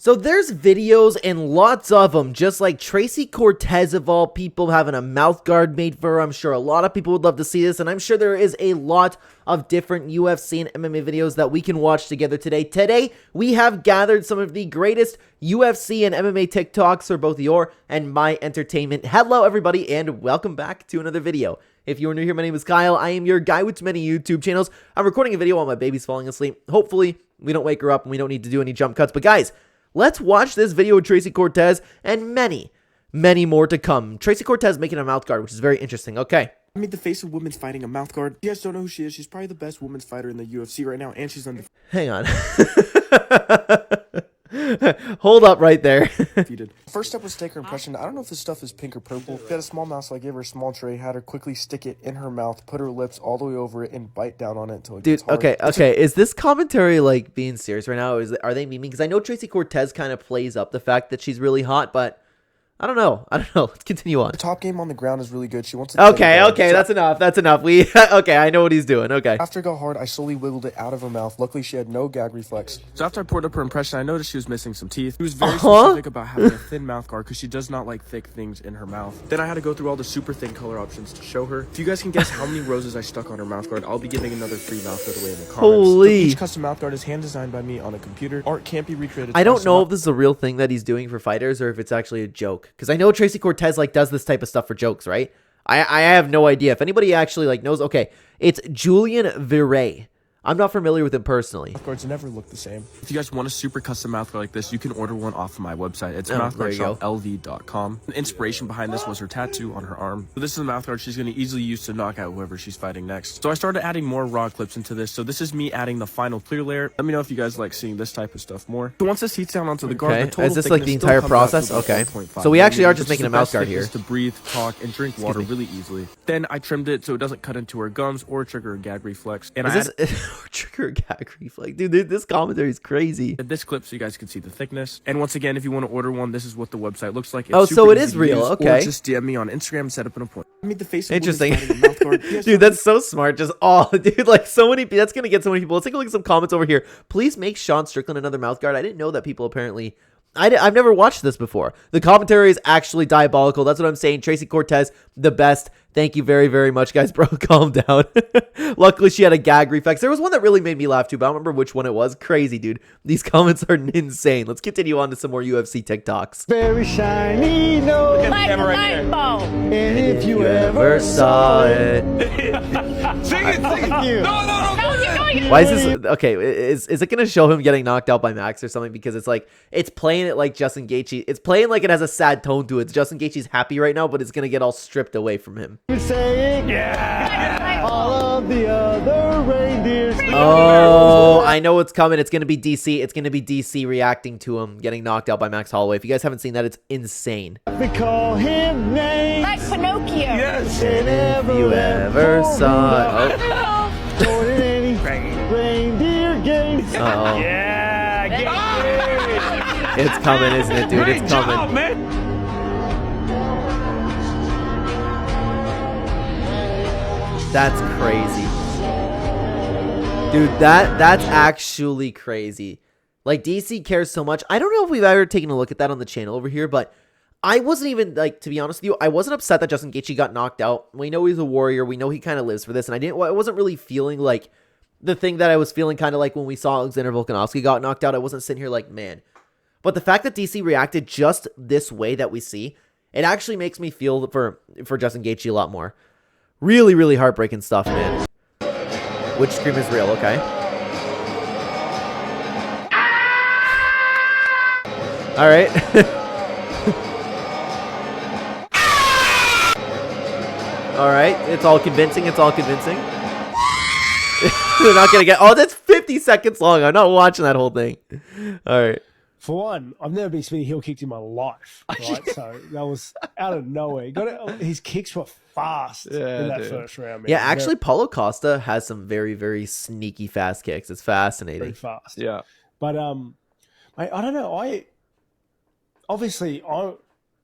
So there's videos and lots of them, just like Tracy Cortez of all people having a mouth guard made for her. I'm sure a lot of people would love to see this, and I'm sure there is a lot of different UFC and MMA videos that we can watch together today. Today, we have gathered some of the greatest UFC and MMA TikToks for both your and my entertainment. Hello, everybody, and welcome back to another video. If you are new here, my name is Kyle. I am your guy with many YouTube channels. I'm recording a video while my baby's falling asleep. Hopefully, we don't wake her up and we don't need to do any jump cuts, but guys, let's watch this video with Tracy Cortez and many more to come. Tracy Cortez making a mouth guard, which is very interesting. Okay. I made the face of women's fighting a mouth guard. You guys don't know who she is. She's probably the best women's fighter in the UFC right now, and she's undefeated. Hang on. Hold up right there. First step was to take her impression. I don't know if this stuff is pink or purple. She had a small mouth, so I gave her a small tray, had her quickly stick it in her mouth, put her lips all the way over it, and bite down on it until it gets hard. Okay. Is this commentary like being serious right now? Are they memeing? Because I know Tracy Cortez kind of plays up the fact that she's really hot, but I don't know. Let's continue on. The top game on the ground is really good. She wants to. Okay. That's enough. Okay. I know what he's doing. Okay. After it got hard, I slowly wiggled it out of her mouth. Luckily, she had no gag reflex. So after I poured up her impression, I noticed she was missing some teeth. She was very specific about having a thin mouth guard because she does not like thick things in her mouth. Then I had to go through all the super thin color options to show her. If you guys can guess how many roses I stuck on her mouth guard, I'll be giving another free mouth guard away in the comments. Holy! So each custom mouth guard is hand designed by me on a computer. Art can't be recreated. I don't know if this is a real thing that he's doing for fighters or if it's actually a joke. Because I know Tracy Cortez like does this type of stuff for jokes, right? I have no idea. If anybody actually like knows, okay, it's Julian Viray. I'm not familiar with him personally. Mouth guards never look the same. If you guys want a super custom mouth guard like this, you can order one off of my website. It's mouthguardshop.lv.com. The inspiration behind this was her tattoo on her arm. So this is a mouth guard she's going to easily use to knock out whoever she's fighting next. So I started adding more raw clips into this. So this is me adding the final clear layer. Let me know if you guys like seeing this type of stuff more. So once this heats down onto the guard, the total is this like the entire process? Okay. So we actually are just making a mouth guard here. To breathe, talk, and drink water really easily. Then I trimmed it so it doesn't cut into her gums or trigger a gag reflex. And trigger a gag reflex, dude. This commentary is crazy. This clip so you guys can see the thickness. And once again, if you want to order one, this is what the website looks like. It's so it is real. Okay. Or just DM me on Instagram and set up an appointment. I made the face. Interesting. Dude, that's so smart. Just dude, like so many. That's gonna get so many people. Let's take a look at some comments over here. Please make Sean Strickland another mouth guard. I didn't know that people apparently. I've never watched this before. The commentary is actually diabolical. That's what I'm saying. Tracy Cortez, the best. Thank you very much, guys. Bro, calm down. Luckily, she had a gag reflex. There was one that really made me laugh, too, but I don't remember which one it was. Crazy, dude. These comments are insane. Let's continue on to some more UFC TikToks. Very shiny, no. Look at the camera right there. And if you ever saw it. Sing it. No. Why is this? Okay, is it going to show him getting knocked out by Max or something? Because it's like, it's playing it like Justin Gaethje. It's playing like it has a sad tone to it. Justin Gaethje's happy right now, but it's going to get all stripped away from him. Yeah. All of the other reindeers. Oh, I know what's coming. It's going to be DC. It's going to be DC reacting to him getting knocked out by Max Holloway. If you guys haven't seen that, it's insane. We call him names. Like Pinocchio. Yes. And You ever saw it? Reindeer games. Oh. Yeah. It's coming, isn't it, dude? It's coming. That's crazy. Dude, that's actually crazy. Like, DC cares so much. I don't know if we've ever taken a look at that on the channel over here, but I wasn't even, like, to be honest with you, I wasn't upset that Justin Gaethje got knocked out. We know he's a warrior. We know he kind of lives for this, and I wasn't really feeling like the thing that I was feeling kind of like when we saw Alexander Volkanovski got knocked out. I wasn't sitting here like, man. But the fact that DC reacted just this way that we see, it actually makes me feel for Justin Gaethje a lot more. Really heartbreaking stuff, man. Which scream is real, okay? All right. All right. It's all convincing. They're not going to get... Oh, that's 50 seconds long. I'm not watching that whole thing. All right. For one, I've never been spinning heel kicked in my life, right? So that was out of nowhere. His kicks were fast in that first round, man. Yeah, actually, Paulo Costa has some very sneaky fast kicks. It's fascinating. Very fast. Yeah. But I don't know.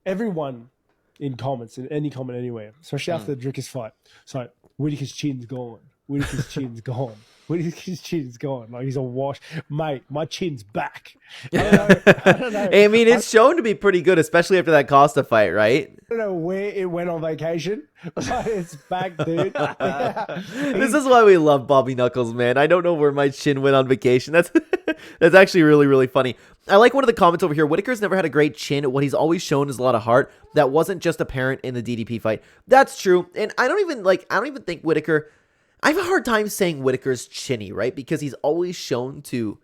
Everyone in comments, in any comment anywhere, especially after the Drickus fight, so Whittaker's chin's gone. Whittaker's chin's gone. Whittaker's chin's gone. Like, he's a wash. Mate, my chin's back. I don't know. I mean, it's shown to be pretty good, especially after that Costa fight, right? I don't know where it went on vacation, but it's back, dude. This is why we love Bobby Knuckles, man. I don't know where my chin went on vacation. That's actually really, really funny. I like one of the comments over here. Whittaker's never had a great chin. What he's always shown is a lot of heart. That wasn't just apparent in the DDP fight. That's true. And I don't even think Whittaker... I have a hard time saying Whittaker's chinny, right? Because he's always shown to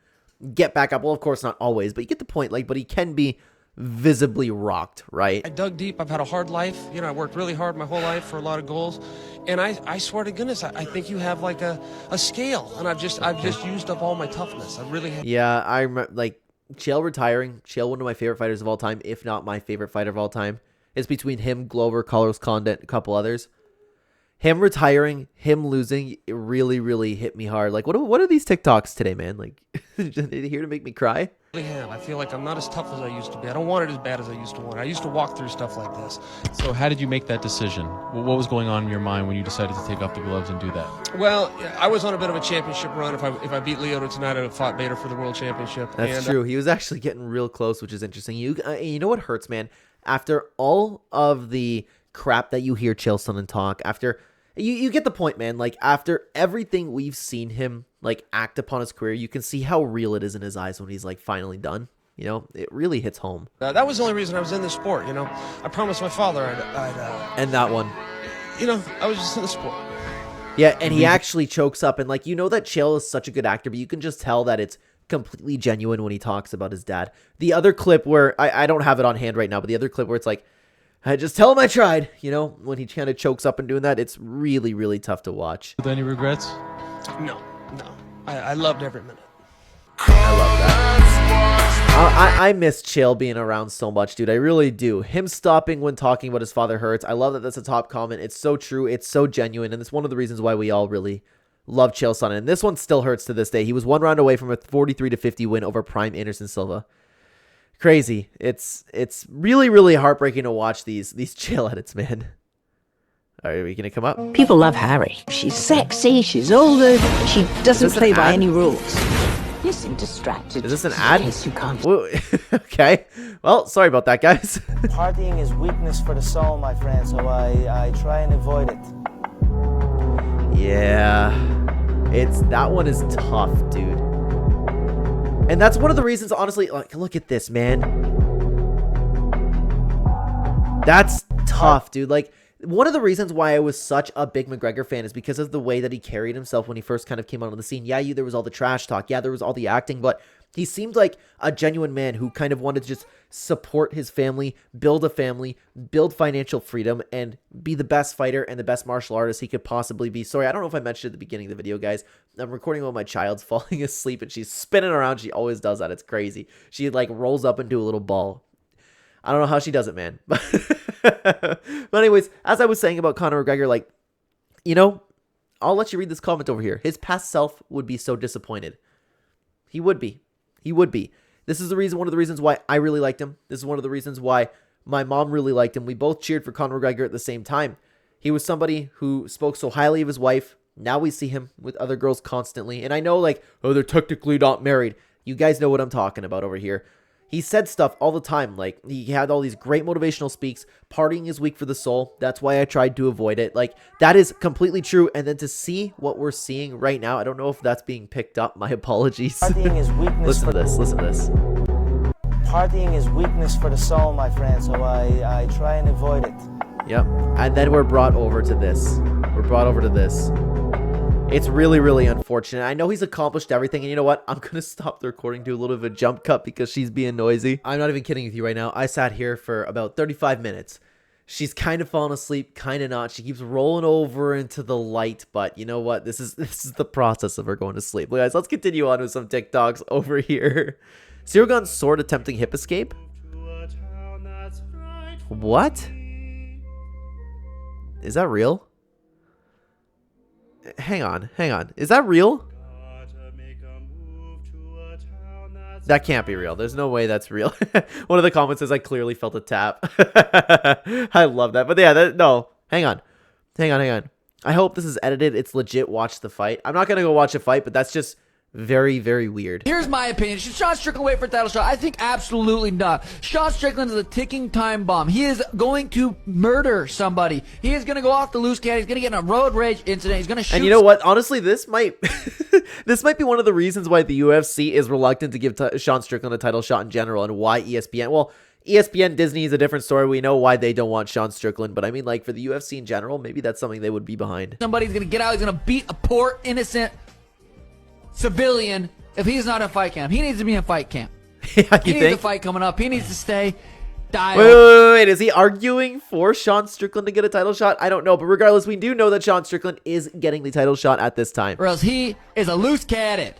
get back up. Well, of course, not always, but you get the point. Like, but he can be visibly rocked, right? I dug deep. I've had a hard life. You know, I worked really hard my whole life for a lot of goals. And I swear to goodness, I think you have like a scale. And I've just used up all my toughness. I really have. Yeah, I remember, like, Chael retiring. Chael, one of my favorite fighters of all time, if not my favorite fighter of all time. It's between him, Glover, Carlos Condit, a couple others. Him retiring, him losing, it really, really hit me hard. Like, what are these TikToks today, man? Like, here to make me cry? I really am. I feel like I'm not as tough as I used to be. I don't want it as bad as I used to want it. I used to walk through stuff like this. So how did you make that decision? What was going on in your mind when you decided to take off the gloves and do that? Well, I was on a bit of a championship run. If I beat Lyoto tonight, I'd have fought Bader for the world championship. That's true. He was actually getting real close, which is interesting. You know what hurts, man? After all of the crap that you hear Chael Sonnen talk, after... You get the point, man. Like, after everything we've seen him, like, act upon his career, you can see how real it is in his eyes when he's, like, finally done. You know, it really hits home. That was the only reason I was in this sport, you know. I promised my father I'd and that one. You know, I was just in the sport. Yeah, and he actually chokes up. And, like, you know that Chael is such a good actor, but you can just tell that it's completely genuine when he talks about his dad. The other clip where, I don't have it on hand right now, but the other clip where it's like, I just tell him I tried, you know, when he kind of chokes up and doing that, it's really, really tough to watch. With any regrets? No. I loved every minute. I love that. I miss Chael being around so much, dude. I really do. Him stopping when talking about his father hurts. I love that that's a top comment. It's so true. It's so genuine. And it's one of the reasons why we all really love Chael Sonnen. And this one still hurts to this day. He was one round away from a 43-50 win over Prime Anderson Silva. Crazy. It's really, really heartbreaking to watch these Chael edits, man. Are we gonna come up? People love Harry. She's sexy, she's older, she doesn't play by any rules. You seem distracted. Is this an ad? Yes, you can't. Okay. Well, sorry about that, guys. Partying is weakness for the soul, my friend, so I try and avoid it. Yeah. That one is tough, dude. And that's one of the reasons, honestly, like, look at this, man. That's tough, dude. Like, one of the reasons why I was such a big McGregor fan is because of the way that he carried himself when he first kind of came out on the scene. Yeah, there was all the trash talk. Yeah, there was all the acting, but he seemed like a genuine man who kind of wanted to just support his family, build a family, build financial freedom, and be the best fighter and the best martial artist he could possibly be. Sorry, I don't know if I mentioned at the beginning of the video, guys. I'm recording while my child's falling asleep, and she's spinning around. She always does that. It's crazy. She, like, rolls up into a little ball. I don't know how she does it, man. But anyways, as I was saying about Conor McGregor, like, you know, I'll let you read this comment over here. His past self would be so disappointed. He would be. He would be. This is one of the reasons why I really liked him. This is one of the reasons why my mom really liked him. We both cheered for Conor McGregor at the same time. He was somebody who spoke so highly of his wife. Now we see him with other girls constantly. And I know, like, oh, they're technically not married. You guys know what I'm talking about over here. He said stuff all the time. Like, he had all these great motivational speaks. Partying is weak for the soul. That's why I tried to avoid it. Like, that is completely true. And then to see what we're seeing right now, I don't know if that's being picked up. My apologies. Partying is weakness. Listen to this. Listen to this. Partying is weakness for the soul, my friend, so I try and avoid it. Yep. And then we're brought over to this. We're brought over to this. It's really, really unfortunate. I know he's accomplished everything, and you know what? I'm going to stop the recording, do a little bit of a jump cut because she's being noisy. I'm not even kidding with you right now. I sat here for about 35 minutes. She's kind of falling asleep, kind of not. She keeps rolling over into the light, but you know what? This is the process of her going to sleep. Guys, let's continue on with some TikToks over here. Zero Gun Sword attempting hip escape? What? Is that real? Hang on. Is that real? That can't be real. There's no way that's real. One of the comments says, I clearly felt a tap. I love that. But yeah, no. Hang on. I hope this is edited. It's legit. Watch the fight. I'm not going to go watch a fight, but that's just very, very weird. Here's my opinion. Should Sean Strickland wait for a title shot? I think absolutely not. Sean Strickland is a ticking time bomb. He is going to murder somebody. He is going to go off the loose cannon. He's going to get in a road rage incident. He's going to shoot. And you know what? Honestly, this might this might be one of the reasons why the UFC is reluctant to give Sean Strickland a title shot in general, and why ESPN. Well, ESPN, Disney is a different story. We know why they don't want Sean Strickland, but I mean, like, for the UFC in general, maybe that's something they would be behind. Somebody's going to get out. He's going to beat a poor, innocent civilian if he's not in fight camp. He needs to be in fight camp. Yeah, he needs a fight coming up. He needs to stay dialed. Wait. Is he arguing for Sean Strickland to get a title shot? I don't know, but regardless, we do know that Sean Strickland is getting the title shot at this time. Or else he is a loose cannon.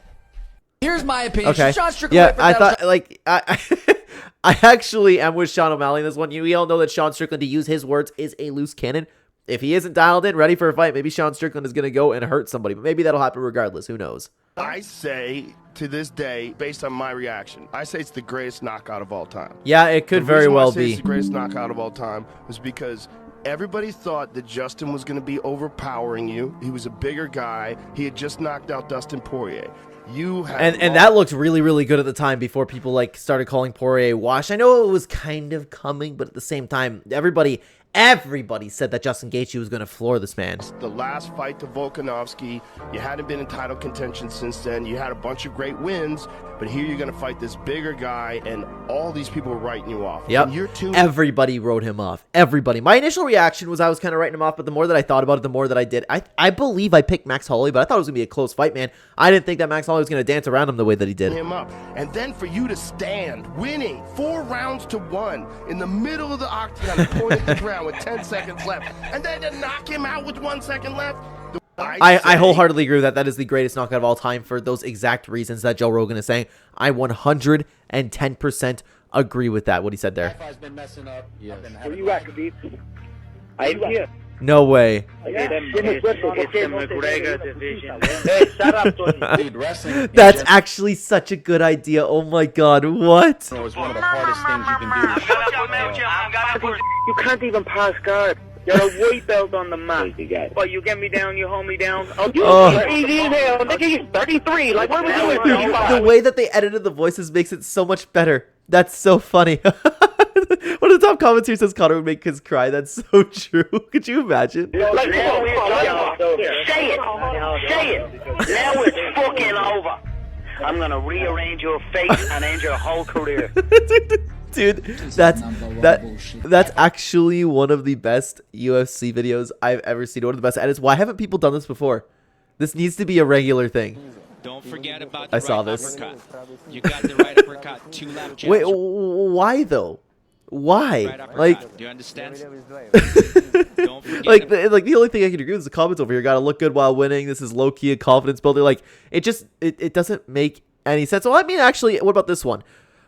Here's my opinion. Okay. Sean Strickland, yeah, I thought, like, I actually am with Sean O'Malley in this one. We all know that Sean Strickland, to use his words, is a loose cannon. If he isn't dialed in, ready for a fight, maybe Sean Strickland is going to go and hurt somebody. But maybe that'll happen regardless. Who knows? I say, to this day, based on my reaction, I say it's the greatest knockout of all time. Yeah, it could very well be. It's the greatest knockout of all time was because everybody thought that Justin was going to be overpowering you. He was a bigger guy. He had just knocked out Dustin Poirier. And that looked really, really good at the time before people like started calling Poirier washed. I know it was kind of coming, but at the same time, everybody said that Justin Gaethje was going to floor this man. The last fight to Volkanovski, you hadn't been in title contention since then. You had a bunch of great wins, but here you're going to fight this bigger guy, and all these people were writing you off. Yep. Everybody wrote him off. Everybody. My initial reaction was I was kind of writing him off, but the more that I thought about it, the more that I did. I believe I picked Max Holloway, but I thought it was going to be a close fight, man. I didn't think that Max Holloway was going to dance around him the way that he did. Him up. And then for you to stand, winning 4 rounds to 1 in the middle of the octagon, the point of the ground with 10 seconds left, and then to knock him out with 1 second left. I wholeheartedly agree with that. That is the greatest knockout of all time for those exact reasons that Joe Rogan is saying. I 110% agree with that, what he said there. Been messing up. Yes. Where you at, Khabib? I'm here. No way. It's the McGregor division. Hey, shut up, Tony. Dude, wrestling. That's actually such a good idea. Oh my god, what? It's one of the hardest things you can do. You can't even pass guard. You're a white belt on the mat. But you get me down, you hold me down. Easy in here. Look at you, 33. Like, what was you doing? The way that they edited the voices makes it so much better. That's so funny. One of the top comments here says Conor would make kids cry. That's so true. Could you imagine? Say it. Say it. Now it's fucking over. I'm going to rearrange your face and end your whole career. Dude, that's actually one of the best UFC videos I've ever seen. One of the best edits. Why haven't people done this before? This needs to be a regular thing. Don't forget about the I saw this. Uppercut. You got the right uppercut, 2 lap jabs. Wait, why though? Why? Right like, do you understand? Don't forget the only thing I can agree with is the comments over here. Got to look good while winning. This is low key a confidence builder. Like, it doesn't make any sense. Well, I mean, actually, what about this one?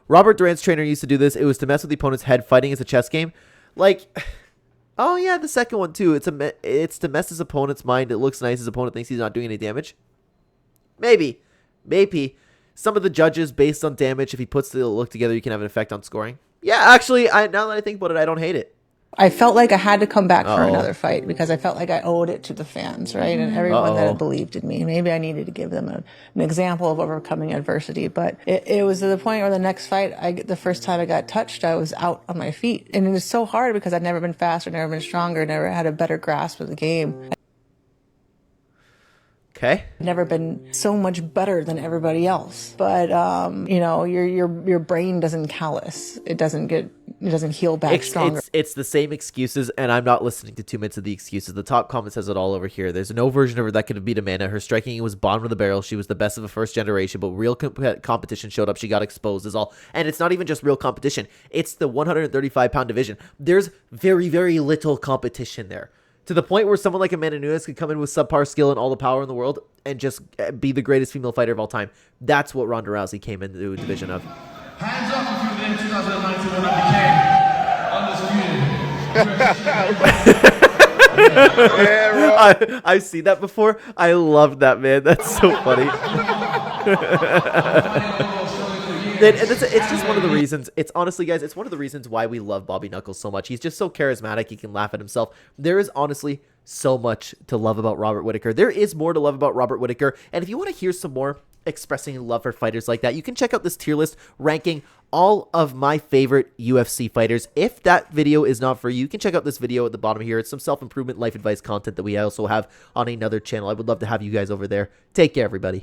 Robert Durant's trainer used to do this. It was to mess with the opponent's head. Fighting is a chess game. Like, oh yeah, the second one too. It's to mess his opponent's mind. It looks nice. His opponent thinks he's not doing any damage. Maybe. Some of the judges, based on damage, if he puts the look together, you can have an effect on scoring. Yeah, actually, now that I think about it, I don't hate it. I felt like I had to come back for another fight because I felt like I owed it to the fans, right? And everyone that had believed in me. Maybe I needed to give them an example of overcoming adversity. But it was to the point where the next fight, the first time I got touched, I was out on my feet. And it was so hard because I'd never been faster, never been stronger, never had a better grasp of the game. Okay. Never been so much better than everybody else. But your brain doesn't callous. It doesn't heal back stronger. It's the same excuses, and I'm not listening to 2 minutes of the excuses. The top comment says it all over here. There's no version of her that could have beat Amanda. Her striking was bottom of the barrel. She was the best of the first generation, but real competition showed up. She got exposed is all. And it's not even just real competition. It's the 135-pound division. There's very, very little competition there. To the point where someone like Amanda Nunes could come in with subpar skill and all the power in the world and just be the greatest female fighter of all time. That's what Ronda Rousey came into a division of. Hands up if you were there in 2019 when I became undisputed. I've seen that before. I love that, man. That's so funny. It's just one of the reasons. It's honestly, guys, it's one of the reasons why we love Bobby Knuckles so much. He's just so charismatic. He can laugh at himself. There is honestly so much to love about Robert Whittaker. There is more to love about Robert Whittaker, and if you want to hear some more expressing love for fighters like that, you can check out this tier list ranking all of my favorite UFC fighters. If that video is not for you, you can check out this video at the bottom here. It's some self-improvement life advice content that we also have on another channel. I would love to have you guys over there. Take care, everybody.